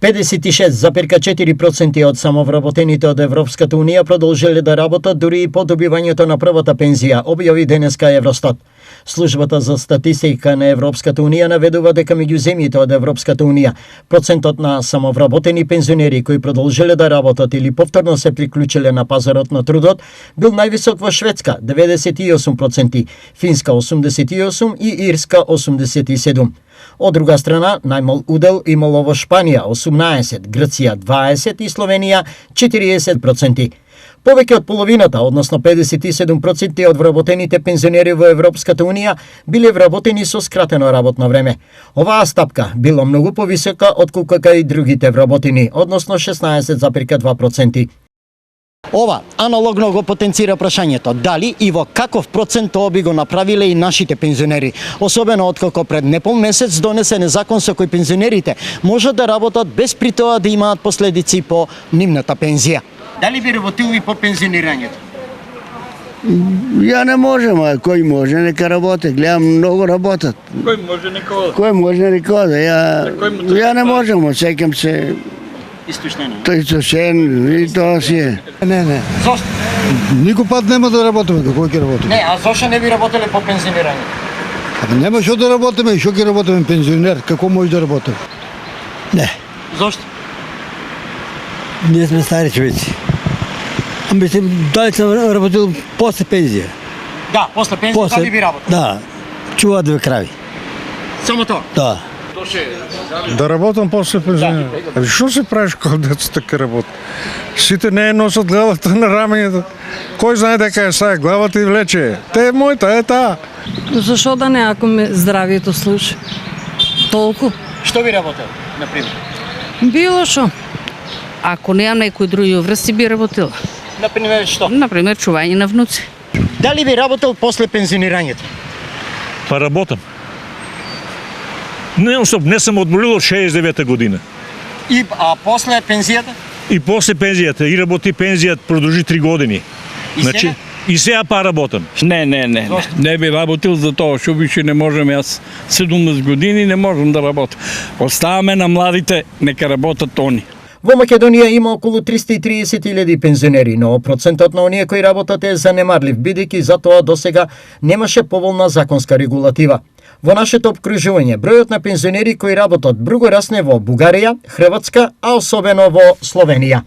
56,4% од самовработените од Европската Унија продолжиле да работат дури и по добивањето на првата пензија, објави денеска Евростат. Службата за статистика на Европската Унија наведува дека меѓу земјите од Европската Унија процентот на самовработени пензионери кои продолжиле да работат или повторно се приклучиле на пазарот на трудот бил највисок во Шведска 98%, Финска 88% и Ирска 87%. Од друга страна, најмал удел имало во Шпанија 18%, Грција 20% и Словенија 40%. Повеќе од половината, односно 57% од вработените пензионери во Европската Унија биле вработени со скратено работно време. Оваа стапка била многу повисока отколку кај другите вработени, односно 16,2%. Ова аналогно го потенцира прашањето дали и во каков процент тоа би го направиле и нашите пензионери, особено откако пред непол месец донесен закон со кој пензионерите можат да работат без при тоа да имаат последици по нивната пензија. Дали би работил и по пензионирањето? Ја не можем, а кој може, нека работи. Гледам, многу работат. Кој може, нека ода. Кој може, нека ода. Ја не можем, сеќам се. Истушнено. Тој сошен и тоа си е. Не. Зошто? Никој пат нема да работиме, како ќе работиме? Не, а зошто не би работеле по пензионирање? Абе нема што да работиме, што ќе работиме пензионер, како може да работиме? Не. Зошто? Ние сме стари човеци. А мислим, дали съм работил после пензија? Да, после пензија дали би работел? Да, чува две крави. Само тоа? Да. Да работам после пензија. Што се правиш кога децата ке работи? Сите не носат главата на раменето. Кој знае дека е сај, главата и влече. Те е мојта, е таа. Зашо да не, ако ме здравието слуша? Толку. Што би работел, например? Било шо. Ако немам некои други врсти, би работила. Например, што? Например, чување на внуци. Дали би работел после пензионирањето? Па работам. Не сам одморил од 69-та година. А после пензијата? И после пензијата. И работи пензијата, продолжи 3 години. Значи, и сега па работам. Не. Не би работил за тоа, што више не можем, јас 17 години не можам да работам. Оставаме на младите, нека работат они. Во Македонија има околу 330.000 пензионери, но процентот на оние кои работат е занемарлив, бидејќи за тоа досега немаше поволна законска регулатива. Во нашето опкружување, бројот на пензионери кои работат бруго расне во Бугарија, Хрватска, а особено во Словенија.